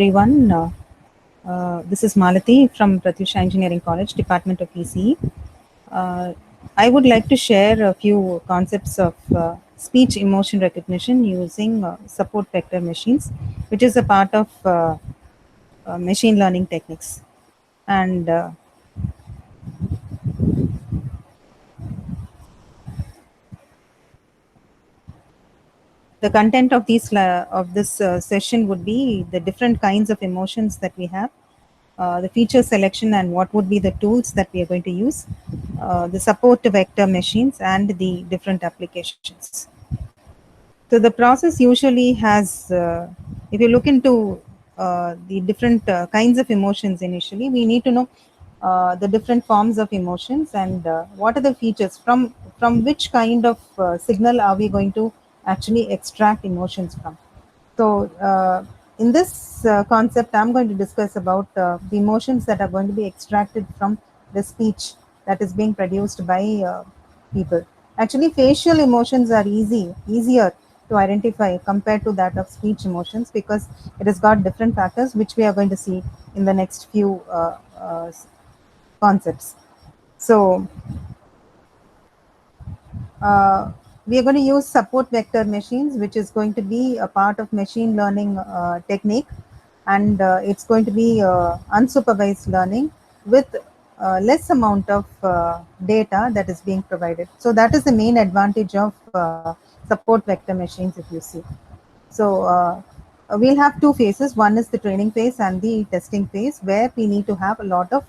everyone. This is Malati from Pratyusha Engineering College, Department of PCE. I would like to share a few concepts of speech emotion recognition using support vector machines, which is a part of machine learning techniques. And the content of this session would be the different kinds of emotions that we have, the feature selection and what would be the tools that we are going to use, the support vector machines, and the different applications. So the process usually has, if you look into the different kinds of emotions initially, we need to know the different forms of emotions and what are the features from which kind of signal are we going to actually extract emotions from. So, in this concept, I'm going to discuss about the emotions that are going to be extracted from the speech that is being produced by people. Actually, facial emotions are easier to identify compared to that of speech emotions because it has got different factors, which we are going to see in the next few concepts. So, uh, we are going to use support vector machines, which is going to be a part of machine learning technique, and it's going to be unsupervised learning with less amount of data that is being provided. So that is the main advantage of support vector machines, if you see. So we'll have two phases. One is the training phase and the testing phase, where we need to have a lot of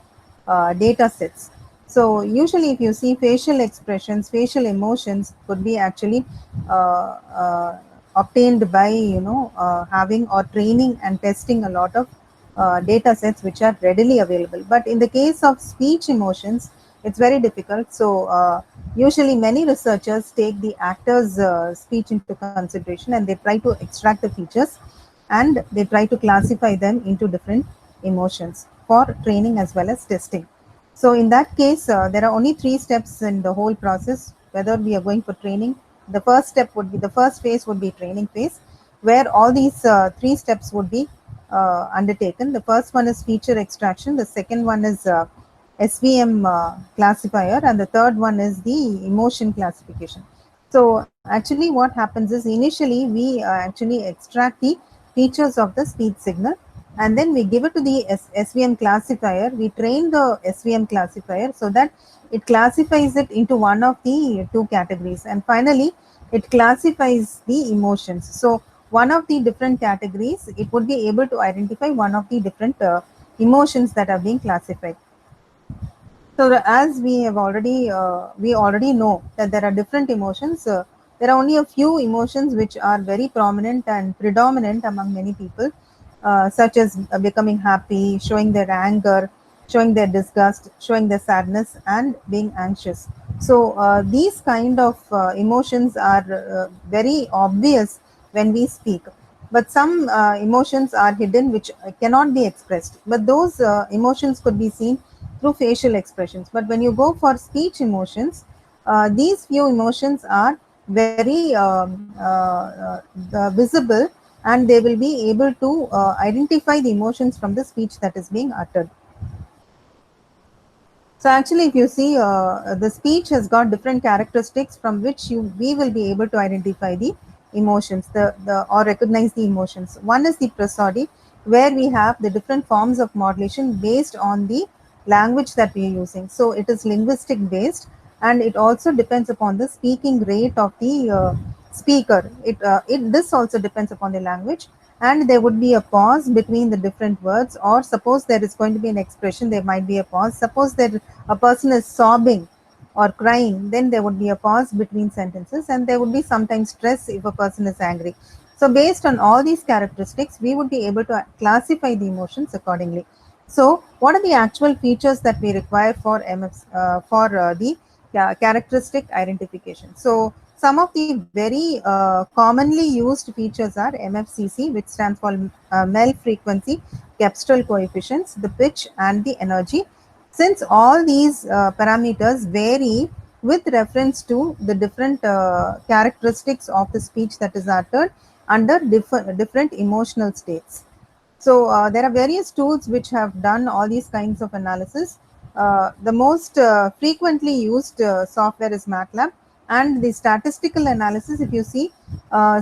data sets. So usually, if you see facial expressions, facial emotions could be actually obtained by having or training and testing a lot of data sets which are readily available. But in the case of speech emotions, it's very difficult. So usually many researchers take the actor's speech into consideration and they try to extract the features and they try to classify them into different emotions for training as well as testing. So in that case, there are only three steps in the whole process. Whether we are going for training, the first phase would be training phase, where all these three steps would be undertaken. The first one is feature extraction. The second one is SVM classifier, and the third one is the emotion classification. So actually, what happens is initially we actually extract the features of the speech signal, and then we give it to the SVM classifier. We train the SVM classifier so that it classifies it into one of the two categories, and finally it classifies the emotions. So one of the different categories, it would be able to identify one of the different emotions that are being classified. So as we already know that there are different emotions. There are only a few emotions which are very prominent and predominant among many people, such as becoming happy, showing their anger, showing their disgust, showing their sadness, and being anxious. So these kind of emotions are very obvious when we speak. But some emotions are hidden which cannot be expressed. But those emotions could be seen through facial expressions. But when you go for speech emotions, these few emotions are very visible, and they will be able to identify the emotions from the speech that is being uttered. So actually, if you see, the speech has got different characteristics from which we will be able to identify the emotions, the or recognize the emotions. One is the prosody, where we have the different forms of modulation based on the language that we are using. So it is linguistic based, and it also depends upon the speaking rate of the speaker. It this also depends upon the language, and there would be a pause between the different words, or suppose there is going to be an expression, there might be a pause. Suppose that a person is sobbing or crying, then there would be a pause between sentences, and there would be sometimes stress if a person is angry. So based on all these characteristics, we would be able to classify the emotions accordingly. So what are the actual features that we require for MF for the characteristic identification? So some of the very commonly used features are MFCC, which stands for Mel frequency, Capstral coefficients, the pitch, and the energy. Since all these parameters vary with reference to the different characteristics of the speech that is uttered under different emotional states. So there are various tools which have done all these kinds of analysis. The most frequently used software is MATLAB, and the statistical analysis, if you see,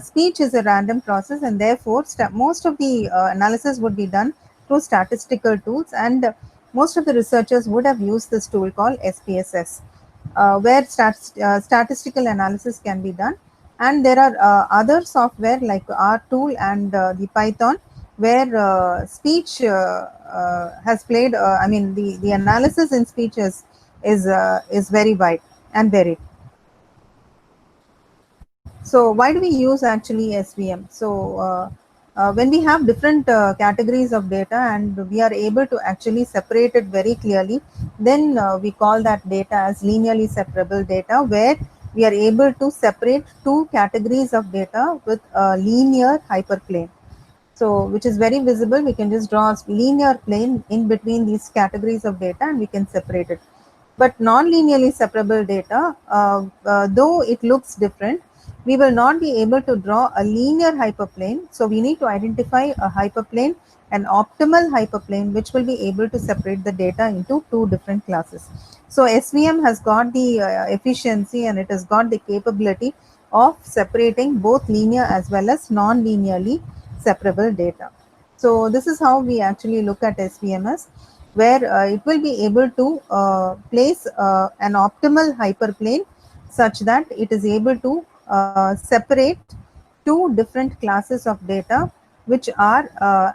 speech is a random process, and therefore most of the analysis would be done through statistical tools, and most of the researchers would have used this tool called SPSS, where statistical analysis can be done. And there are other software like RTool and the Python, where speech has played. I mean, the analysis in speech is very wide and varied. So why do we use actually SVM? So when we have different categories of data and we are able to actually separate it very clearly, then we call that data as linearly separable data, where we are able to separate two categories of data with a linear hyperplane. So which is very visible. We can just draw a linear plane in between these categories of data and we can separate it. But non-linearly separable data, though it looks different, we will not be able to draw a linear hyperplane. So we need to identify a hyperplane, an optimal hyperplane, which will be able to separate the data into two different classes. So SVM has got the efficiency, and it has got the capability of separating both linear as well as non-linearly separable data. So this is how we actually look at SVMS, where it will be able to place an optimal hyperplane such that it is able to separate two different classes of data which are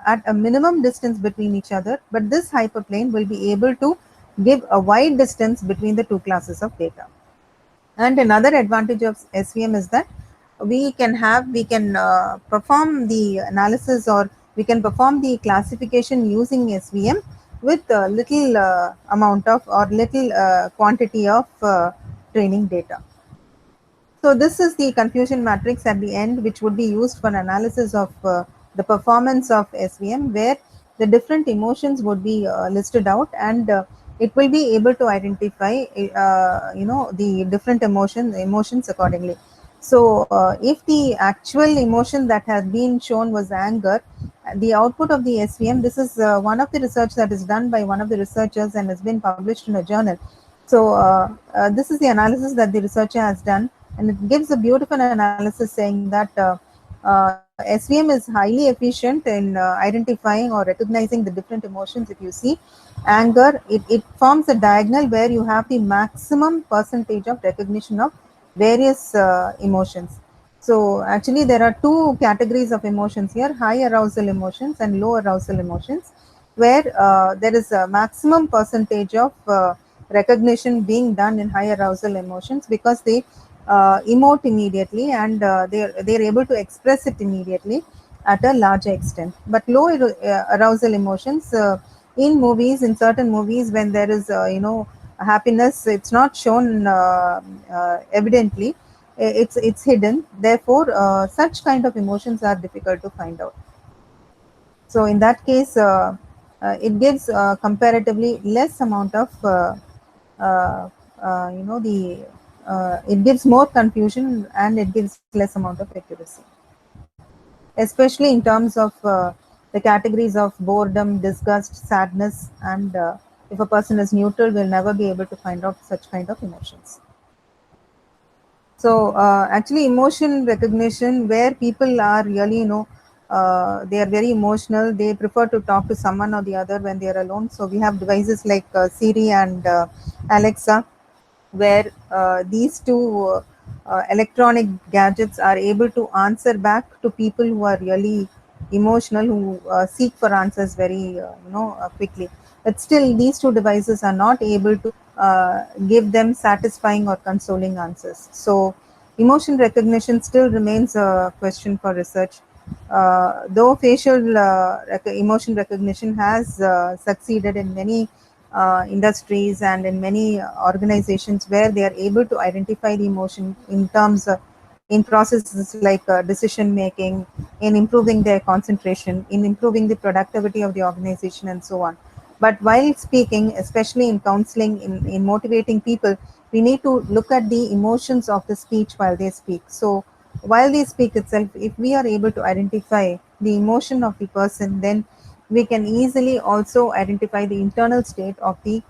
at a minimum distance between each other, but this hyperplane will be able to give a wide distance between the two classes of data. And another advantage of SVM is that we can perform the analysis, or we can perform the classification using SVM with a little amount of, or little quantity of training data. So this is the confusion matrix at the end, which would be used for analysis of the performance of SVM, where the different emotions would be listed out, and it will be able to identify, the different emotions accordingly. So if the actual emotion that has been shown was anger, the output of the SVM, this is one of the research that is done by one of the researchers and has been published in a journal. So this is the analysis that the researcher has done, and it gives a beautiful analysis saying that SVM is highly efficient in identifying or recognizing the different emotions. If you see anger, it forms a diagonal where you have the maximum percentage of recognition of various emotions. So actually there are two categories of emotions here: high arousal emotions and low arousal emotions, where there is a maximum percentage of recognition being done in high arousal emotions, because they emote immediately, and they're able to express it immediately at a larger extent. But low arousal emotions, in movies, in certain movies, when there is happiness, it's not shown evidently. It's hidden. Therefore such kind of emotions are difficult to find out. So in that case, it gives comparatively less amount of uh, the it gives more confusion, and it gives less amount of accuracy, especially in terms of the categories of boredom, disgust, sadness, and if a person is neutral, will never be able to find out such kind of emotions. So actually, emotion recognition, where people are really, they are very emotional. They prefer to talk to someone or the other when they are alone. So we have devices like Siri and Alexa, where these two electronic gadgets are able to answer back to people who are really emotional, who seek for answers very quickly. But still these two devices are not able to give them satisfying or consoling answers. So emotion recognition still remains a question for research, though facial emotion recognition has succeeded in many industries and in many organizations, where they are able to identify the emotion in terms of, in processes like decision making, in improving their concentration, in improving the productivity of the organization, and so on. But while speaking, especially in counseling, in motivating people, we need to look at the emotions of the speech while they speak. So while they speak itself, if we are able to identify the emotion of the person, then we can easily also identify the internal state of the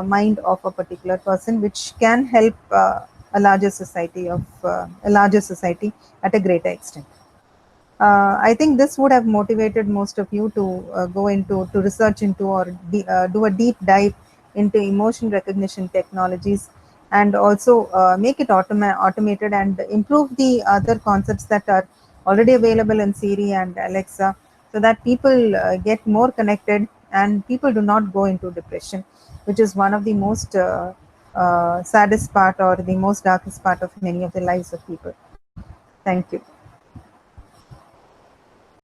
mind of a particular person, which can help a larger society at a greater extent. I think this would have motivated most of you to go into to research into or do a deep dive into emotion recognition technologies, and also make it automated and improve the other concepts that are already available in Siri and Alexa, so that people get more connected and people do not go into depression, which is one of the most saddest part or the most darkest part of many of the lives of people. Thank you.